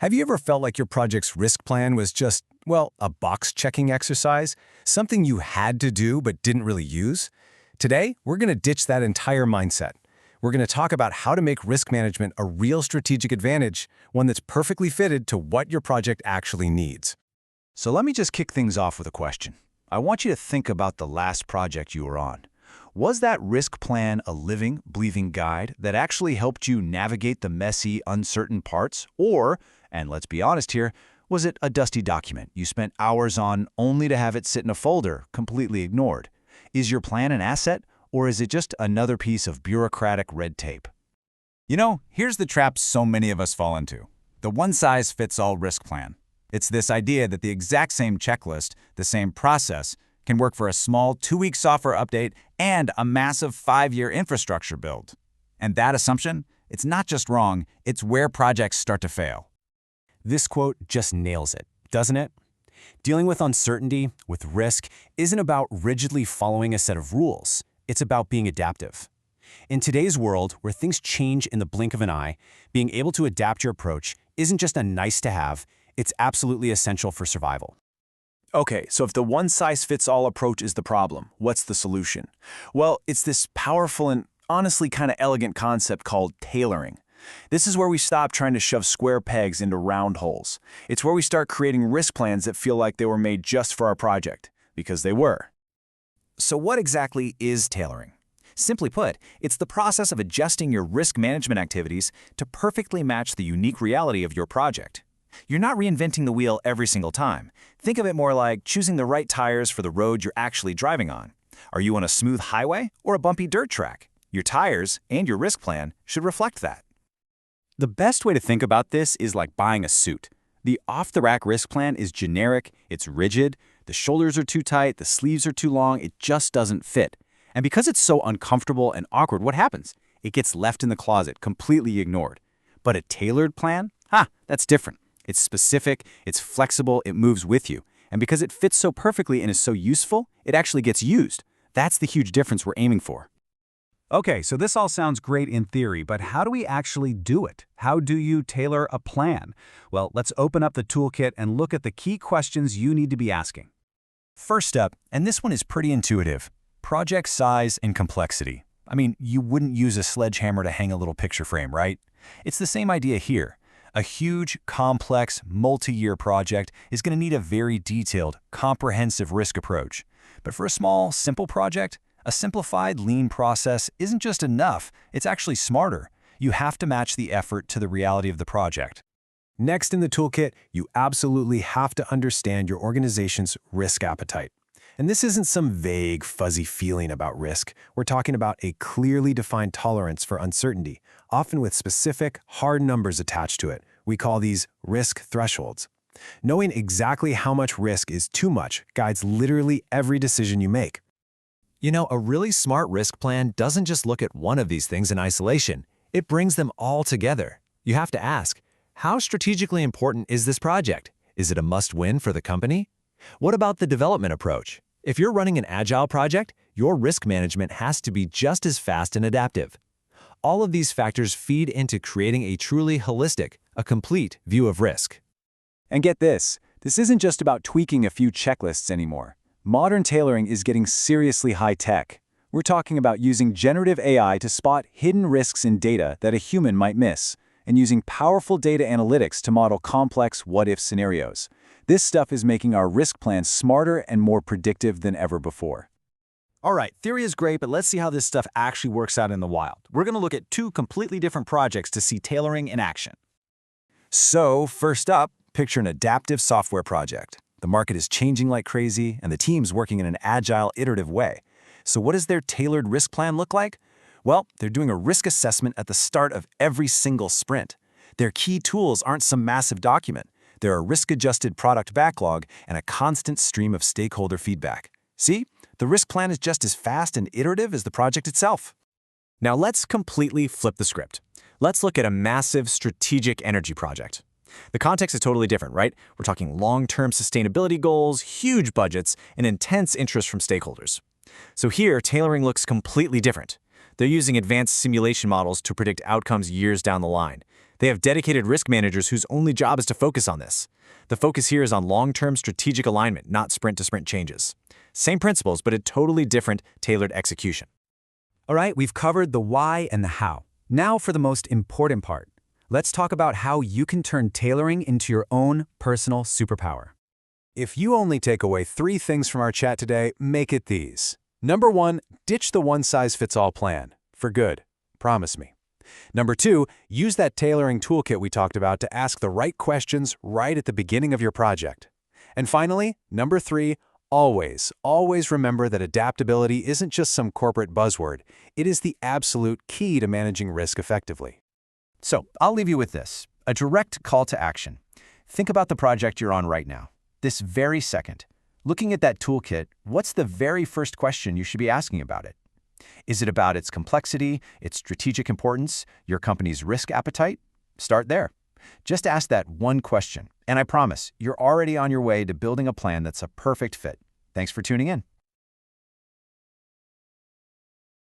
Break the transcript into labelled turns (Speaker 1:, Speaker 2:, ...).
Speaker 1: Have you ever felt like your project's risk plan was just, well, a box-checking exercise? Something you had to do but didn't really use? Today, we're going to ditch that entire mindset. We're going to talk about how to make risk management a real strategic advantage, one that's perfectly fitted to what your project actually needs.
Speaker 2: So let me just kick things off with a question. I want you to think about the last project you were on. Was that risk plan a living, breathing guide that actually helped you navigate the messy, uncertain parts? Or, and let's be honest here, was it a dusty document you spent hours on only to have it sit in a folder, completely ignored? Is your plan an asset, or is it just another piece of bureaucratic red tape?
Speaker 3: Here's the trap so many of us fall into. The one-size-fits-all risk plan. It's this idea that the exact same checklist, the same process, can work for a small 2-week software update and a massive 5-year infrastructure build. And that assumption, it's not just wrong, it's where projects start to fail.
Speaker 1: This quote just nails it, doesn't it? Dealing with uncertainty, with risk, isn't about rigidly following a set of rules. It's about being adaptive. In today's world, where things change in the blink of an eye, being able to adapt your approach isn't just a nice-to-have, it's absolutely essential for survival.
Speaker 4: Okay, so if the one-size-fits-all approach is the problem, what's the solution? Well, it's this powerful and honestly kind of elegant concept called tailoring. This is where we stop trying to shove square pegs into round holes. It's where we start creating risk plans that feel like they were made just for our project, because they were.
Speaker 3: So what exactly is tailoring? Simply put, it's the process of adjusting your risk management activities to perfectly match the unique reality of your project. You're not reinventing the wheel every single time. Think of it more like choosing the right tires for the road you're actually driving on. Are you on a smooth highway or a bumpy dirt track? Your tires and your risk plan should reflect that.
Speaker 2: The best way to think about this is like buying a suit. The off-the-rack risk plan is generic, it's rigid, the shoulders are too tight, the sleeves are too long, it just doesn't fit. And because it's so uncomfortable and awkward, what happens? It gets left in the closet, completely ignored. But a tailored plan? That's different. It's specific, it's flexible, it moves with you. And because it fits so perfectly and is so useful, it actually gets used. That's the huge difference we're aiming for.
Speaker 5: Okay, so this all sounds great in theory, but how do we actually do it? How do you tailor a plan? Well, let's open up the toolkit and look at the key questions you need to be asking.
Speaker 1: First up, and this one is pretty intuitive, project size and complexity. I mean, you wouldn't use a sledgehammer to hang a little picture frame, right? It's the same idea here. A huge, complex, multi-year project is going to need a very detailed, comprehensive risk approach. But for a small, simple project, a simplified, lean process isn't just enough, it's actually smarter. You have to match the effort to the reality of the project. Next in the toolkit, you absolutely have to understand your organization's risk appetite. And this isn't some vague, fuzzy feeling about risk. We're talking about a clearly defined tolerance for uncertainty, often with specific, hard numbers attached to it. We call these risk thresholds. Knowing exactly how much risk is too much guides literally every decision you make. A really smart risk plan doesn't just look at one of these things in isolation. It brings them all together. You have to ask, how strategically important is this project? Is it a must-win for the company? What about the development approach? If you're running an agile project, your risk management has to be just as fast and adaptive. All of these factors feed into creating a truly holistic, a complete view of risk.
Speaker 4: And get this isn't just about tweaking a few checklists anymore. Modern tailoring is getting seriously high-tech. We're talking about using generative AI to spot hidden risks in data that a human might miss, and using powerful data analytics to model complex what-if scenarios. This stuff is making our risk plans smarter and more predictive than ever before.
Speaker 5: All right, theory is great, but let's see how this stuff actually works out in the wild. We're going to look at 2 completely different projects to see tailoring in action.
Speaker 1: So, first up, picture an adaptive software project. The market is changing like crazy, and the team's working in an agile, iterative way. So what does their tailored risk plan look like? Well, they're doing a risk assessment at the start of every single sprint. Their key tools aren't some massive document. They're a risk-adjusted product backlog and a constant stream of stakeholder feedback. See? The risk plan is just as fast and iterative as the project itself. Now let's completely flip the script. Let's look at a massive strategic energy project. The context is totally different, right? We're talking long-term sustainability goals, huge budgets, and intense interest from stakeholders. So here, tailoring looks completely different. They're using advanced simulation models to predict outcomes years down the line.
Speaker 3: They have dedicated risk managers whose only job is to focus on this. The focus here is on long-term strategic alignment, not sprint-to-sprint changes. Same principles, but a totally different, tailored execution.
Speaker 5: All right, we've covered the why and the how. Now for the most important part. Let's talk about how you can turn tailoring into your own personal superpower.
Speaker 4: If you only take away 3 things from our chat today, make it these. Number 1, ditch the one-size-fits-all plan. For good. Promise me. Number 2, use that tailoring toolkit we talked about to ask the right questions right at the beginning of your project. And finally, number 3, always remember that adaptability isn't just some corporate buzzword. It is the absolute key to managing risk effectively.
Speaker 1: So, I'll leave you with this, a direct call to action. Think about the project you're on right now, this very second. Looking at that toolkit, what's the very first question you should be asking about it? Is it about its complexity, its strategic importance, your company's risk appetite? Start there. Just ask that one question, and I promise you're already on your way to building a plan that's a perfect fit. Thanks for tuning in.